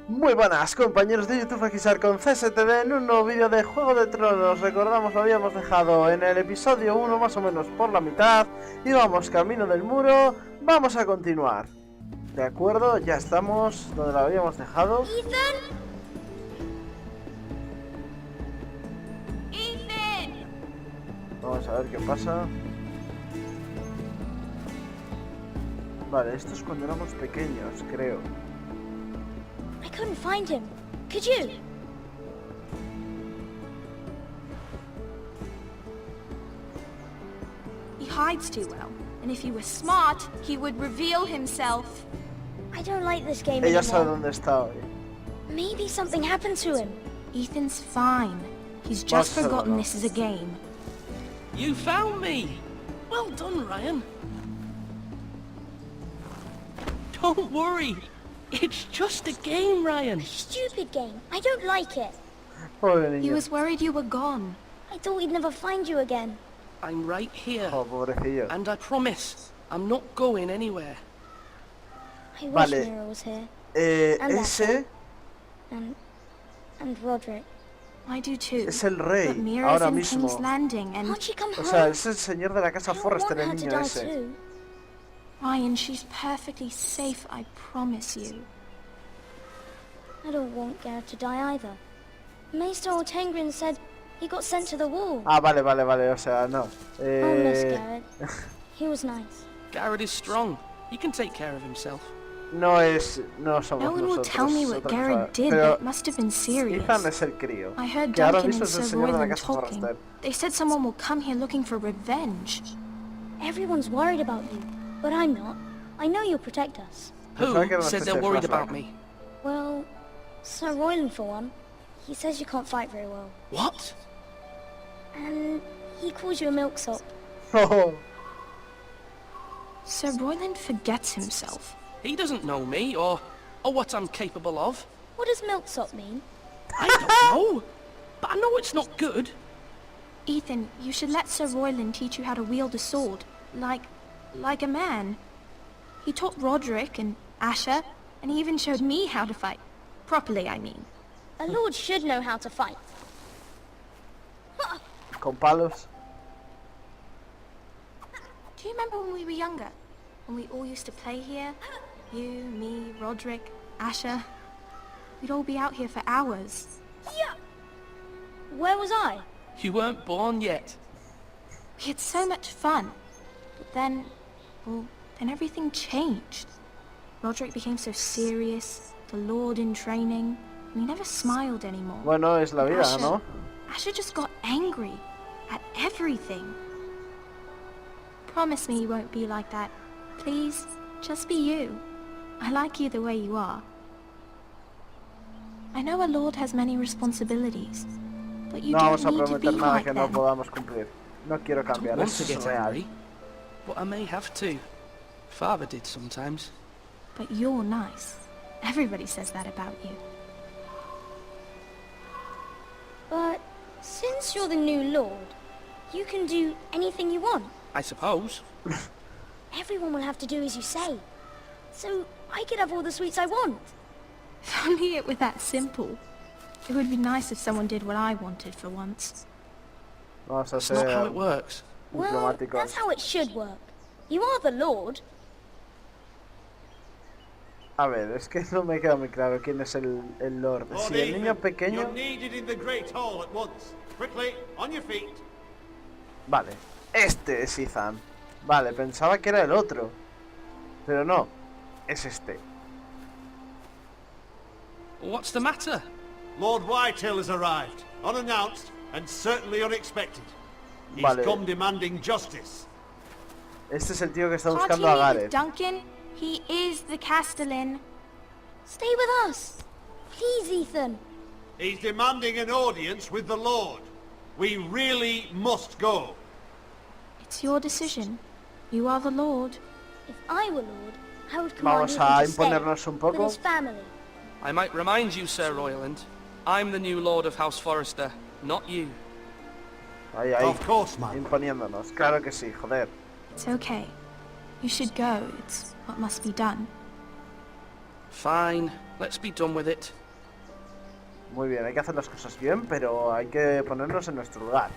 Muy buenas compañeros de YouTube, aquí con CSTD en un nuevo vídeo de Juego de Tronos. Recordamos, lo habíamos dejado en el episodio 1 más o menos por la mitad y vamos camino del muro. Vamos a continuar. De acuerdo, ya estamos donde lo habíamos dejado. Ethan! Vamos a ver qué pasa. Vale, esto es cuando éramos pequeños, creo. I couldn't find him. Could you? He hides too well, and if he were smart, he would reveal himself. I don't like this game Ella sabe anymore. dónde está hoy. Maybe something happened to him. Ethan's fine. He's just forgotten this is a game. You found me! Well done, Ryan. Don't worry. It's just a game, Ryan. Stupid game. I don't like it. Pobre He niño. was worried you were gone. I thought we'd never find you again. I'm right here. Oh, pobrecillo. And I promise, I'm not going anywhere. I wish Vale. Mira was here. Ese And Roderick. I do too. es el rey, But Mira's ahora in mismo. King's Landing and... Can't she come O home? sea, es el señor de la casa I don't Forrester, want el her to niño die ese. too. Ryan, she's perfectly safe, I promise you. I don't want Gared to die either. Maester Ortengrin said he got sent to the wall. Ah, vale, o sea, no. Oh, miss Gared. He was nice. Gared is strong. He can take care of himself. No somos No one will nosotros. tell me what otra Gared cosa. did, Pero but it must have been serious. Ethan es el crío. I heard Que ahora Duncan mismo and es el Sir señor de la Royland casa talking. Forrester. They said someone will come here looking for revenge. Everyone's worried about you, but I'm not. I know you'll protect us. Pensaba que era Who una said especie they're de worried flashback. about me? Well, Sir Royland for one. He says you can't fight very well. What? And he calls you a milksop. Oh, Sir Royland forgets himself. He doesn't know me or what I'm capable of. What does milksop mean? I don't know. But I know it's not good. Ethan, you should let Sir Royland teach you how to wield a sword. Like a man. He taught Roderick and Asher, and he even showed me how to fight. Properly, I mean. A lord should know how to fight. con palos. Do you remember when we were younger? When we all used to play here? You, me, Roderick, Asher. We'd all be out here for hours. Yeah. Where was I? You weren't born yet. We had so much fun. But then everything changed. Roderick became so serious, the Lord in training, and he never smiled anymore. Bueno, es la vida, ¿no? Asher just got angry at everything. Promise me you won't be like that. Please, just be you. I like you the way you are. I know a lord has many responsibilities, but you No don't vamos a need to be prometer nada like que no them. podamos cumplir. No quiero I don't cambiar, want eso to es get real. angry, but I may have to. Father did sometimes. But you're nice. Everybody says that about you. But since you're the new lord, you can do anything you want. I suppose. Everyone will have to do as you say. So I could have all the sweets I want. If only it were that simple. It would be nice if someone did what I wanted for once. Vamos a That's not how ser it works. Well, diplomáticos. that's how it should work. You are the lord. A ver, es que no me queda muy claro quién es el Lord. Si el niño pequeño... You're needed in the Great Hall at once. Quickly, on your feet. Vale, este es Ethan. Vale, pensaba que era el otro. Pero no, es este. What's the matter? Lord Whitehill has arrived, unannounced and certainly unexpected. He's Vale. come demanding justice. Este es el tío que está buscando a Gared. Duncan? He is the Castellan. Stay with us. Please, Ethan. He's demanding an audience with the Lord. We really must go. It's your decision. You are the lord. If I were lord, I would command Vamos Ethan a to stay imponernos un with poco. his family. I might remind you, Sir Royland. I'm the new Lord of House Forrester, not you. Ahí, ahí. Of course, man. Imponiéndonos. Claro que sí, joder. It's okay. You should go. It's what must be done. Fine, let's be done with it. Muy bien, hay que hacer las cosas bien, pero hay que ponernos en nuestro lugar.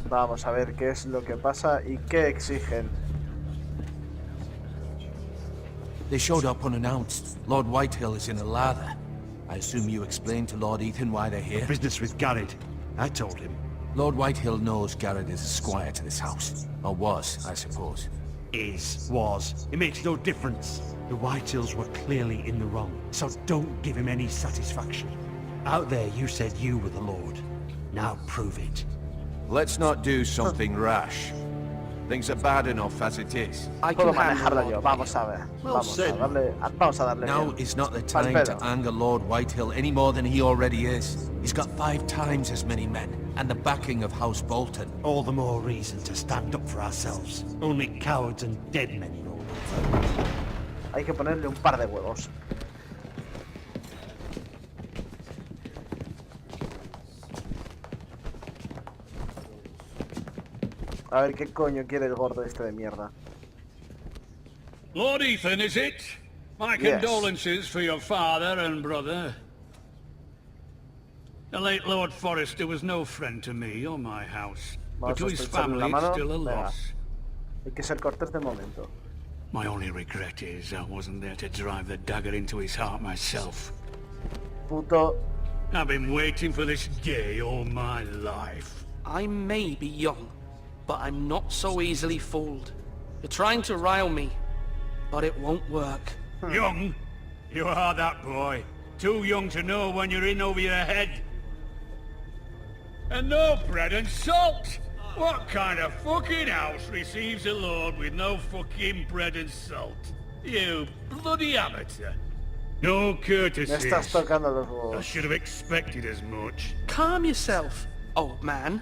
Vamos a ver qué es lo que pasa y qué exigen. They showed up unannounced. Lord Whitehill is in a lather. I assume you explained to Lord Ethan why they're here? Business with Gared. I told him. Lord Whitehill knows Gared is a squire to this house. Or was, I suppose. Was. It makes no difference. The Whitehills were clearly in the wrong, so don't give him any satisfaction. Out there you said you were the Lord. Now prove it. Let's not do something rash. Things are bad enough as it is. I Puedo can handle manejarla Lord yo, vamos a ver. Vamos a darle Now bien. is not the Pal time pedo. to anger Lord Whitehill any more than he already is. He's got 5 times as many men, and the backing of House Bolton. All the more reason to stand up for ourselves. Only cowards and dead men roll. Hay que ponerle un par de huevos. A ver qué coño quiere el gordo este de mierda. Lord Ethan, is it? My Yes. condolences for your father and brother. The late Lord Forrester was no friend to me or my house, but Vamos to a his estrecharle family la it's mano. still a Venga. loss. Hay que ser cortés de momento. My only regret is I wasn't there to drive the dagger into his heart myself. Puto. I've been waiting for this day all my life. I may be young, but I'm not so easily fooled. You're trying to rile me, but it won't work. Young? You are that boy. Too young to know when you're in over your head. And no bread and salt! What kind of fucking house receives a lord with no fucking bread and salt? You bloody amateur. No Me courtesy. estás tocando los I huevos. should have expected as much. Calm yourself, old man.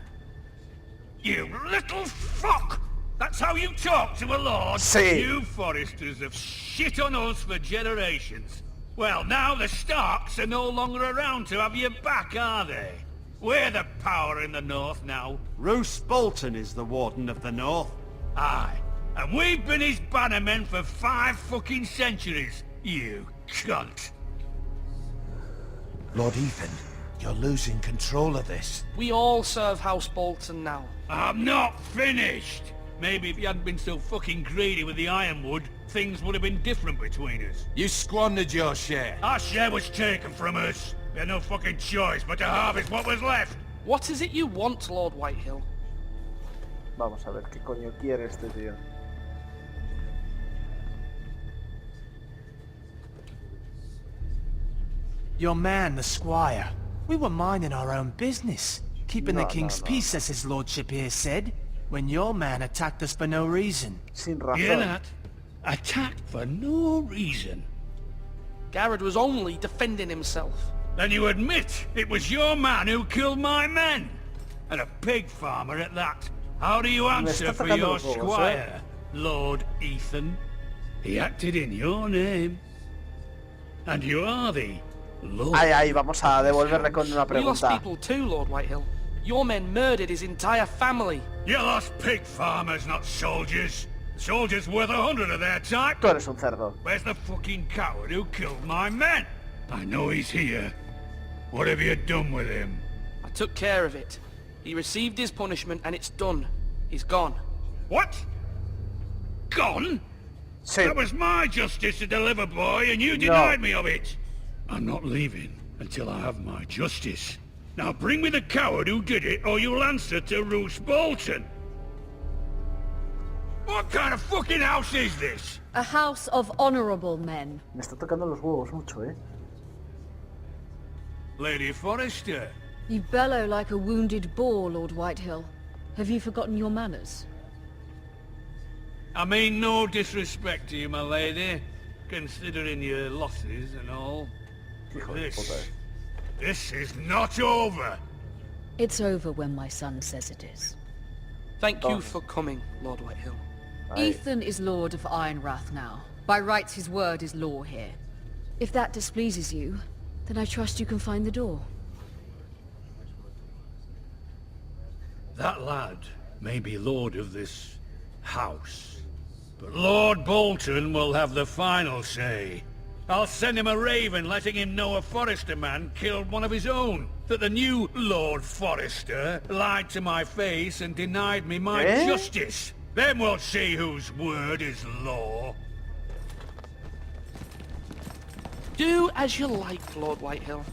You little fuck! That's how you talk to a lord? Sí. You Foresters have shit on us for generations. Well, now the Starks are no longer around to have your back, are they? We're the power in the north now. Roose Bolton is the Warden of the North. Aye. And we've been his bannermen for 5 fucking centuries. You cunt. Lord Ethan, you're losing control of this. We all serve House Bolton now. I'm not finished. Maybe if you hadn't been so fucking greedy with the Ironwood, things would have been different between us. You squandered your share. Our share was taken from us. We had no fucking choice but to harvest what was left. What is it you want, Lord Whitehill? Vamos a ver qué coño quiere este tío. Your man, the squire. We were minding our own business, keeping the king's peace, as his lordship here said, when your man attacked us for no reason. Sin Hear razón. that? Attacked for no reason. Gared was only defending himself. Then you admit it was your man who killed my men? And a pig farmer at that. How do you answer está for tocando your los huevos, squire, Lord Ethan? He acted in your name. And you are the Lord. Ay, ay, vamos a devolverle con una We lost pregunta. people too, Lord Whitehill. Your men murdered his entire family. You lost pig farmers, not soldiers. Soldiers worth 100 of their type. Tú eres un cerdo. Where's the fucking coward who killed my men? I know he's here. What have you done with him? I took care of it. He received his punishment and it's done. He's gone. What? Gone? Sí. That was my justice to deliver, boy, and you denied me of it. I'm not leaving until I have my justice. Now bring me the coward who did it, or you'll answer to Roose Bolton. What kind of fucking house is this? A house of honorable men. Me está tocando los huevos mucho, eh. Lady Forrester. You bellow like a wounded boar, Lord Whitehill. Have you forgotten your manners? I mean no disrespect to you, my lady, considering your losses and all. Hijo de puta, eh. This is not over. It's over when my son says it is. Thank you for coming, Lord Whitehill. Ay. Ethan is Lord of Ironwrath now. By rights his word is law here. If that displeases you, Then I trust you can find the door. That lad may be lord of this house, but Lord Bolton will have the final say. I'll send him a raven letting him know a Forrester man killed one of his own. That the new Lord Forrester lied to my face and denied me my justice. Then we'll see whose word is law. Do as you like, Lord Whitehill.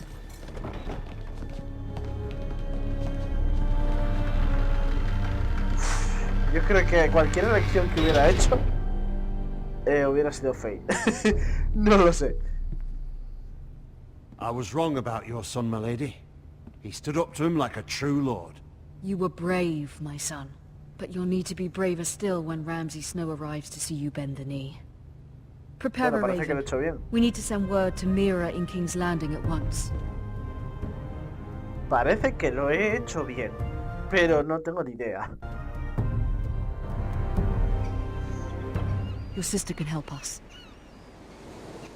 Yo creo que cualquier elección que hubiera hecho hubiera sido fail. No lo sé. I was wrong about your son, my lady. He stood up to him like a true lord. You were brave, my son. But you'll need to be braver still when Ramsay Snow arrives to see you bend the knee. Prepare a Parece que lo he raven. hecho bien. We need to send word to Mira in King's Landing at once. Parece que lo he hecho bien, pero no tengo ni idea. Your sister can help us.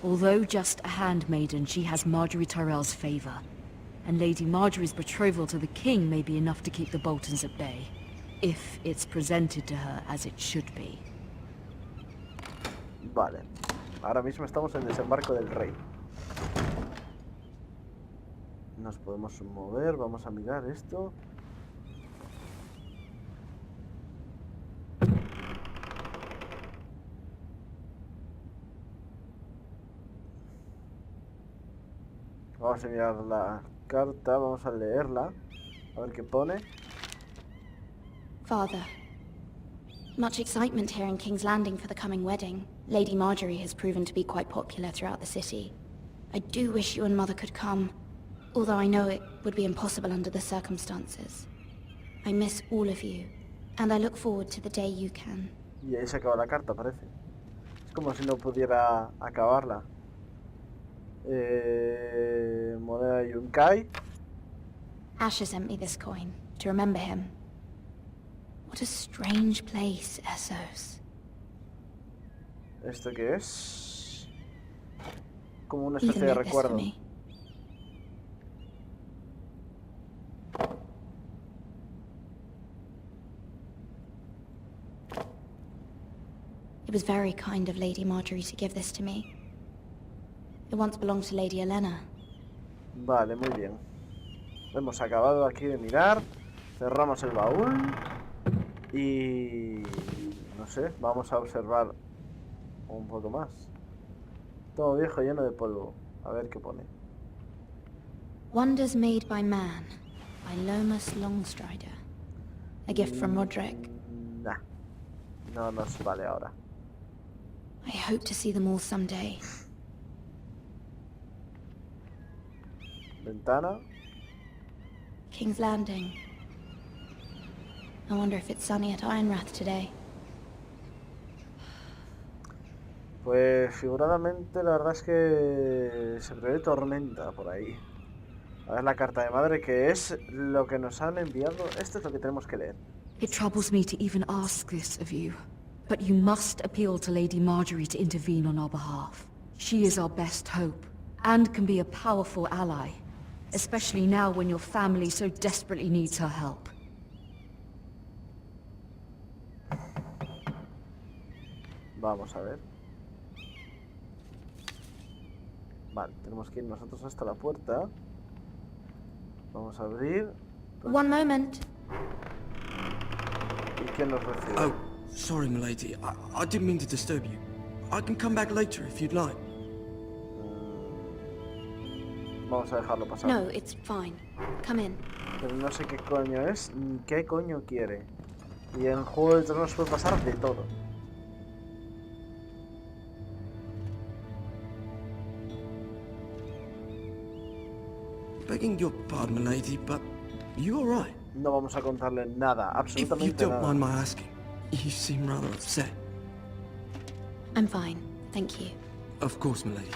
Although just a handmaiden, she has Marjorie Tyrell's favor. And Lady Marjorie's betrothal to the king may be enough to keep the Boltons at bay. If it's presented to her as it should be. Vale. Ahora mismo estamos en el desembarco del rey. Nos podemos mover, vamos a mirar esto. Vamos a mirar la carta, vamos a leerla. A ver qué pone. Father, much excitement here in King's Landing for the coming wedding. Lady Marjorie has proven to be quite popular throughout the city. I do wish you and Mother could come, although I know it would be impossible under the circumstances. I miss all of you, and I look forward to the day you can. Y ahí se acaba la carta, parece. Es como si no pudiera acabarla. Moneda de Yunkai. Asher sent me this coin, to remember him. What a strange place, Essos. ¿Esto qué es? Como una Even especie de make this for recuerdo. me. It was very kind of Lady Marjorie to give this to me. It once belonged to Lady Elena. Vale, muy bien. Hemos acabado aquí de mirar. Cerramos el baúl. Y... no sé, vamos a observar un poco más. Todo viejo, lleno de polvo. A ver qué pone. Wonders Made by Man, by Lomas Longstrider. A gift from Roderick. Nah. No nos vale ahora. I hope to see them all someday. Ventana. King's Landing. I wonder if it's sunny at Ironrath today. Pues figuradamente la verdad es que se prevé tormenta por ahí. A ver la carta de madre, que es lo que nos han enviado. Esto es lo que tenemos que leer. It troubles me to even ask this of you, but you must appeal to Lady Marjorie to intervene on our behalf. She is our best hope, and can be a powerful ally, especially now when your family so desperately needs her help. Vamos a ver. Vale, tenemos que ir nosotros hasta la puerta. Vamos a abrir. One moment. ¿Y quién nos recibe? Oh, sorry, milady. I didn't mean to disturb you. I can come back later if you'd like. Vamos a dejarlo pasar. No, it's fine. Come in. Pero no sé qué coño es, ni qué coño quiere. Y en Juego de Tronos puede pasar de todo. Begging your pardon, milady, but you all right? No vamos a contarle nada, If you absolutamente don't nada. mind my asking, you seem rather upset. I'm fine, thank you. Of course, milady.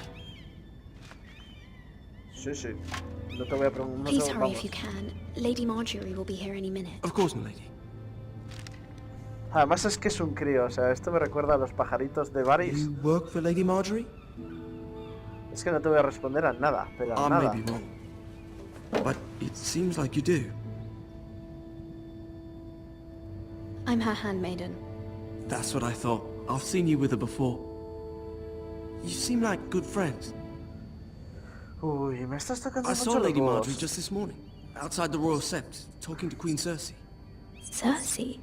Sí, sí. No te voy a preguntar. Please hurry if you can. Lady Marjorie will be here any minute. Of course, milady. Además es que es un crío, o sea, esto me recuerda a los pajaritos de Varys. You work for Lady Marjorie? Es que no te voy a responder a nada, pero a I nada. may be wrong, but it seems like you do. I'm her handmaiden. That's what I thought. I've seen you with her before. You seem like good friends. Uy, me estás tocando I mucho saw los Lady Marjorie huevos. just this morning, outside the Royal Sept, talking to Queen Cersei. Cersei?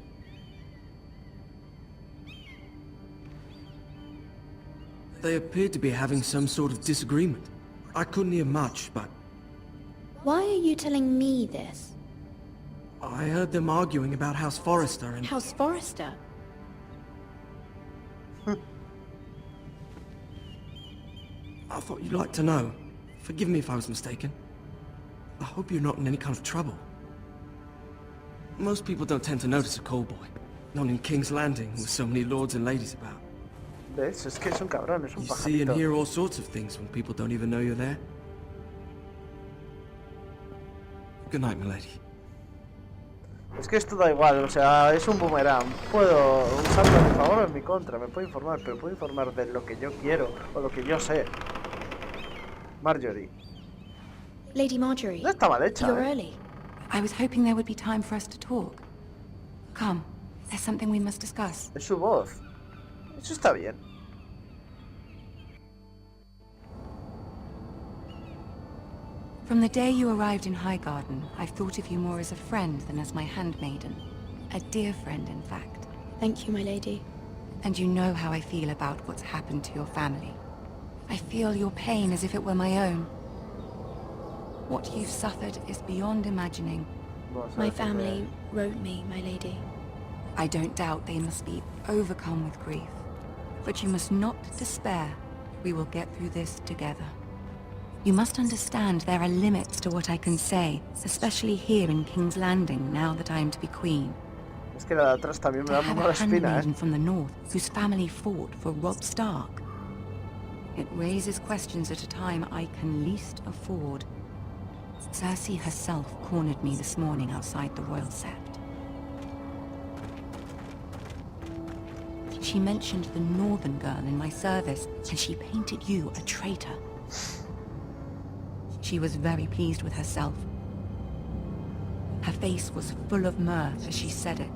They appeared to be having some sort of disagreement. I couldn't hear much, but Why are you telling me this? I heard them arguing about House Forrester and... House Forrester? I thought you'd like to know. Forgive me if I was mistaken. I hope you're not in any kind of trouble. Most people don't tend to notice a callboy. Not in King's Landing, with so many lords and ladies about. ¿Ves? Es que es un cabrón, es un You see and pajarito. hear all sorts of things when people don't even know you're there. Good night, milady. Es que esto da igual, o sea, es un boomerang. Puedo usarlo a mi favor o en mi contra, me puedo informar, pero puedo informar de lo que yo quiero o lo que yo sé. Marjorie. Lady Marjorie, No está mal hecha, you're ¿eh? early. I was hoping there would be time for us to talk. Come, there's something we must discuss. Es su voz. Eso está bien. From the day you arrived in Highgarden, I've thought of you more as a friend than as my handmaiden. A dear friend, in fact. Thank you, my lady. And you know how I feel about what's happened to your family. I feel your pain as if it were my own. What you've suffered is beyond imagining. My family wrote me, my lady. I don't doubt they must be overcome with grief. But you must not despair. We will get through this together. You must understand there are limits to what I can say, especially here in King's Landing, now that I am to be queen. Es que la de atrás también me To da have muy a mala espina, handmaiden ¿eh? from the north whose family fought for Robb Stark. It raises questions at a time I can least afford. Cersei herself cornered me this morning outside the Royal Sept. She mentioned the northern girl in my service, and she painted you a traitor. She was very pleased with herself. Her face was full of mirth as she said it.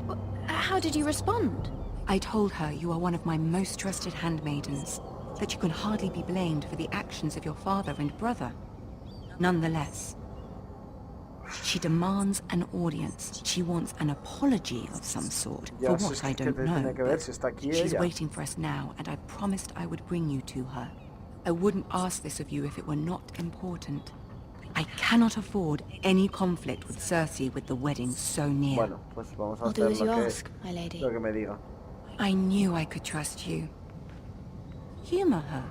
How did you respond? I told her you are one of my most trusted handmaidens, that you can hardly be blamed for the actions of your father and brother. Nonetheless, she demands an audience. She wants an apology of some sort, Ya, for si what es I que don't te tiene know. que ver si está aquí She's ella. waiting for us now, and I promised I would bring you to her. I wouldn't ask this of you if it were not important. I cannot afford any conflict with Cersei with the wedding so near. Bueno, pues vamos a I'll do hacer as you lo que, ask, my lady. lo que me diga. I knew I could trust you. Humor her.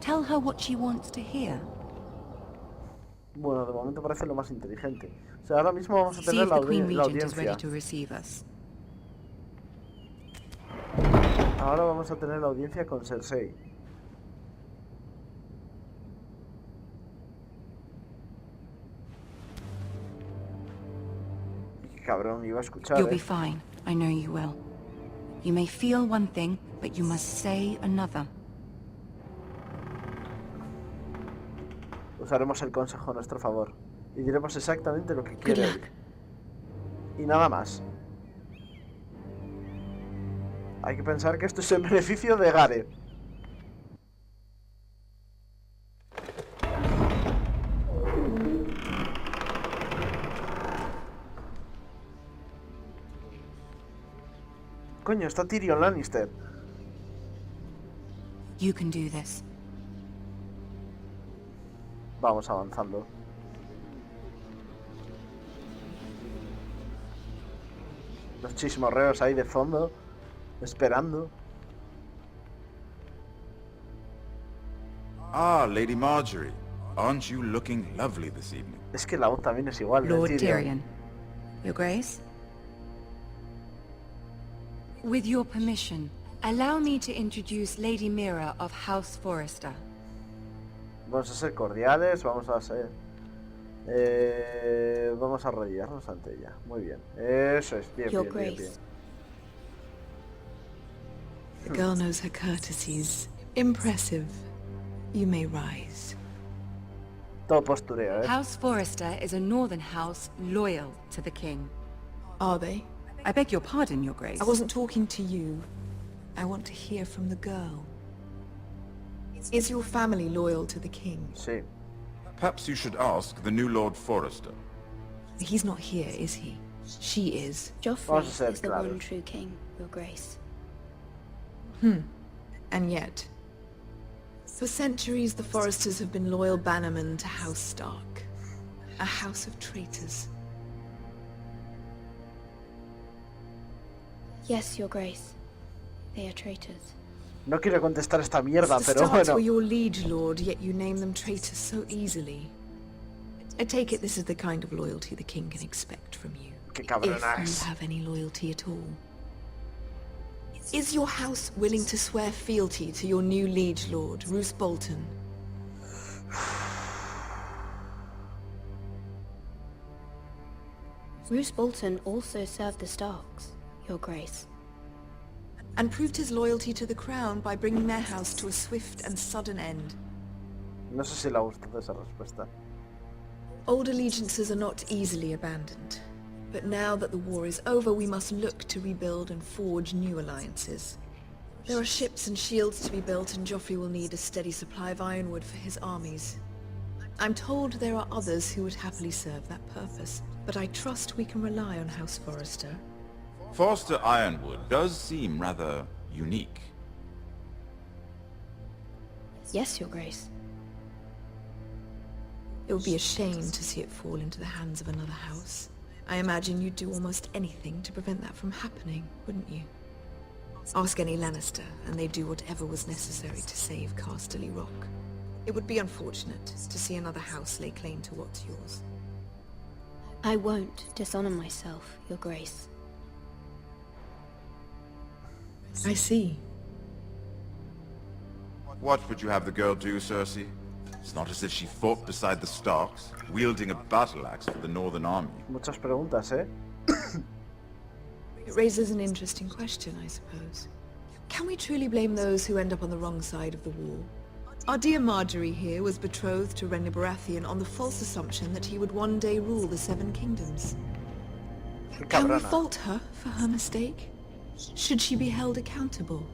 Tell her what she wants to hear. Bueno, de momento parece lo más inteligente. O sea, ahora mismo vamos a See tener if la, the Queen la Regent is ready audiencia. to receive us. Ahora vamos a tener la audiencia con Cersei. Y qué cabrón, iba a escuchar, You'll be fine. I know you will. You may feel one thing, but you must say another. Usaremos el consejo a nuestro favor. Y diremos exactamente lo que Good quiere él. luck. Y nada más. Hay que pensar que esto es en beneficio de Gared. Coño, está Tyrion Lannister. You can do this. Vamos avanzando. Los chismorreos ahí de fondo, esperando. Ah, Lady Marjorie. Aren't you looking lovely this evening? Es que la voz también es igual, de Lord Tyrion. Tyrion. Your Grace? With your permission, allow me to introduce Lady Mira of House Forrester. Vamos a ser cordiales, vamos a ser... vamos a arrodillarnos ante ella. Muy bien. Eso es, bien, Your bien, bien, Grace. The girl knows her courtesies. Impressive. You may rise. todo postureo, ¿eh? House Forrester is a northern house loyal to the king. Are they? I beg your pardon, Your Grace. I wasn't talking to you. I want to hear from the girl. Is your family loyal to the king? Sí. Perhaps you should ask the new Lord Forrester. He's not here, is he? She is. Joffrey is the one true king, Your Grace. And yet, for centuries the Forresters have been loyal bannermen to House Stark. A house of traitors. Yes, Your Grace. They are traitors. No quiero contestar esta mierda, The pero Starks bueno. were your liege lord, yet you name them traitors so easily. I take it this is the kind of loyalty the king can expect from you. Qué If cabronas. you have any loyalty at all. Is your house willing to swear fealty to your new liege lord, Roose Bolton? Roose Bolton also served the Starks, Your Grace. And proved his loyalty to the crown by bringing their house to a swift and sudden end. No sé si le ha gustado esa respuesta. Old allegiances are not easily abandoned. But now that the war is over, we must look to rebuild and forge new alliances. There are ships and shields to be built, and Joffrey will need a steady supply of ironwood for his armies. I'm told there are others who would happily serve that purpose, but I trust we can rely on House Forrester. Forrester Ironwood does seem rather unique. Yes, Your Grace. It would be a shame to see it fall into the hands of another house. I imagine you'd do almost anything to prevent that from happening, wouldn't you? Ask any Lannister, and they'd do whatever was necessary to save Casterly Rock. It would be unfortunate to see another house lay claim to what's yours. I won't dishonor myself, Your Grace. I see. What would you have the girl do, Cersei? It's not as if she fought beside the Starks, wielding a battle axe for the Northern Army. Muchas preguntas, ¿eh? It raises an interesting question, I suppose. Can we truly blame those who end up on the wrong side of the war? Our dear Marjorie here was betrothed to Renly Baratheon on the false assumption that he would one day rule the Seven Kingdoms. Can we fault her for her mistake? Should she be held accountable?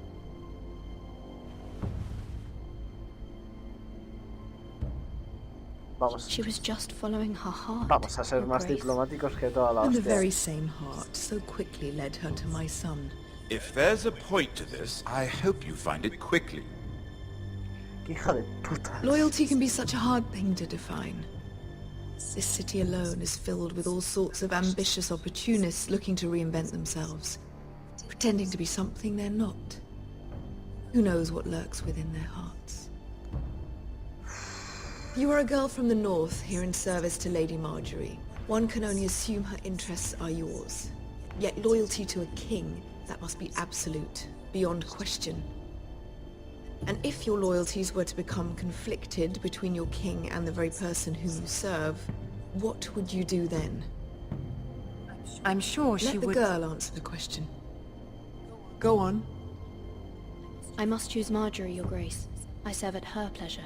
She was just following her heart. Vamos a ser Your más Grace. diplomáticos que toda la And the hostia. very same heart so quickly led her to my son. If there's a point to this, I hope you find it quickly. Qué hija de puta. Loyalty can be such a hard thing to define. This city alone is filled with all sorts of ambitious opportunists looking to reinvent themselves, pretending to be something they're not. Who knows what lurks within their hearts? You are a girl from the north, here in service to Lady Marjorie. One can only assume her interests are yours. Yet loyalty to a king, that must be absolute, beyond question. And if your loyalties were to become conflicted between your king and the very person whom you serve, what would you do then? I'm sure she would... would... Let the girl answer the question. Go on. I must choose Marjorie, Your Grace. I serve at her pleasure.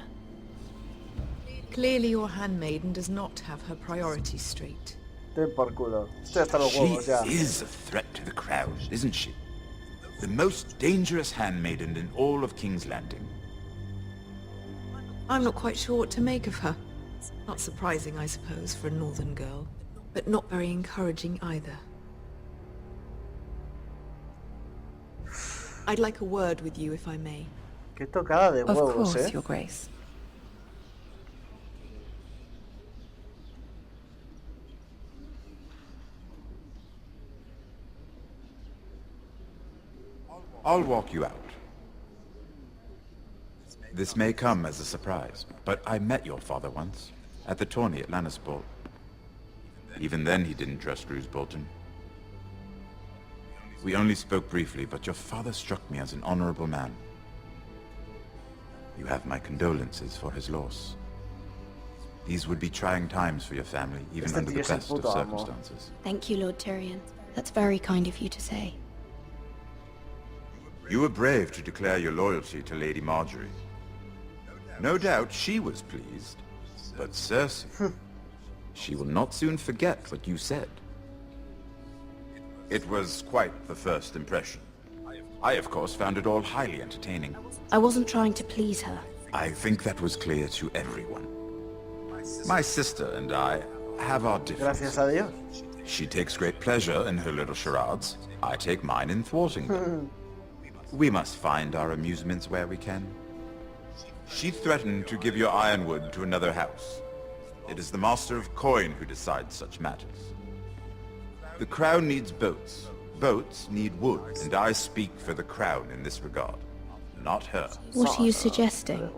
Clearly your handmaiden does not have her priorities straight. Ten por culo. Estoy hasta los huevos ya. She is a threat to the crown, isn't she? The most dangerous handmaiden in all of King's Landing. I'm not quite sure what to make of her. Not surprising, I suppose, for a northern girl, but not very encouraging either. I'd like a word with you, if I may. Qué tocada de Of huevos, course, ¿eh? Your Grace. I'll walk you out. This may come as a surprise, but I met your father once, at the tourney at Lannisport. Even then he didn't trust Roose Bolton. We only spoke briefly, but your father struck me as an honorable man. You have my condolences for his loss. These would be trying times for your family, even under the best of circumstances. Thank you, Lord Tyrion. That's very kind of you to say. You were brave to declare your loyalty to Lady Marjorie. No doubt she was pleased. But Cersei, she will not soon forget what you said. It was quite the first impression. I, of course, found it all highly entertaining. I wasn't trying to please her. I think that was clear to everyone. My sister and I have our Gracias a Dios. differences. She takes great pleasure in her little charades. I take mine in thwarting them. We must find our amusements where we can. She threatened to give your Ironwood to another house. It is the Master of Coin who decides such matters. The Crown needs boats. Boats need wood, and I speak for the Crown in this regard, not her. What are you suggesting?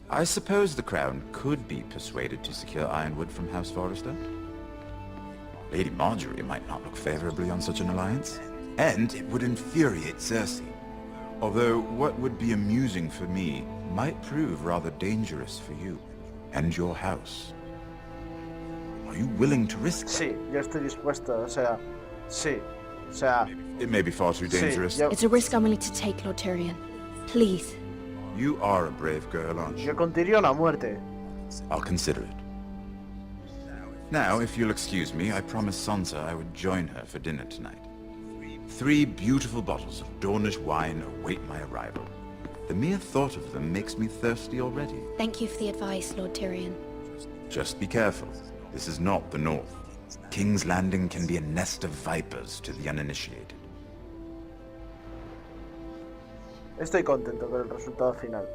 I suppose the Crown could be persuaded to secure Ironwood from House Forrester. Lady Marjorie might not look favorably on such an alliance, and it would infuriate Cersei. Although what would be amusing for me might prove rather dangerous for you and your house. Are you willing to risk that? Sí, yo estoy dispuesto, o sea, sí, o sea... It may be far too dangerous. Sí, It's a risk I'm willing to take, Lord Tyrion. Please. You are a brave girl, aren't you? yo con Tyrion a muerte. I'll consider it. Now, if you'll excuse me, I promised Sansa I would join her for dinner tonight. 3 beautiful bottles of Dornish wine await my arrival. The mere thought of them makes me thirsty already. Thank you for the advice, Lord Tyrion. Just be careful. This is not the North. King's Landing can be a nest of vipers to the uninitiated. Estoy contento con el resultado final.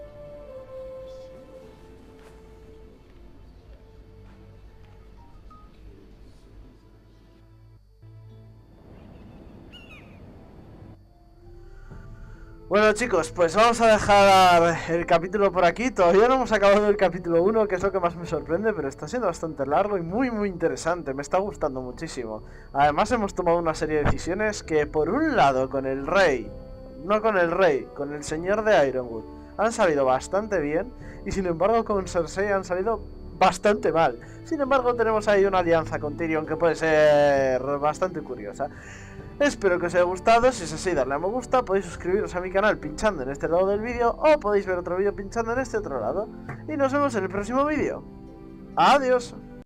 Bueno chicos, pues vamos a dejar el capítulo por aquí. Todavía no hemos acabado el capítulo 1, que es lo que más me sorprende, pero está siendo bastante largo y muy interesante. Me está gustando muchísimo. Además hemos tomado una serie de decisiones que, por un lado, con el rey, no con el rey, con el señor de Ironwood, han salido bastante bien, y sin embargo con Cersei han salido bastante mal. Sin embargo tenemos ahí una alianza con Tyrion que puede ser bastante curiosa. Espero que os haya gustado. Si es así, darle a me gusta. Podéis suscribiros a mi canal pinchando en este lado del vídeo, o podéis ver otro vídeo pinchando en este otro lado. Y nos vemos en el próximo vídeo. Adiós.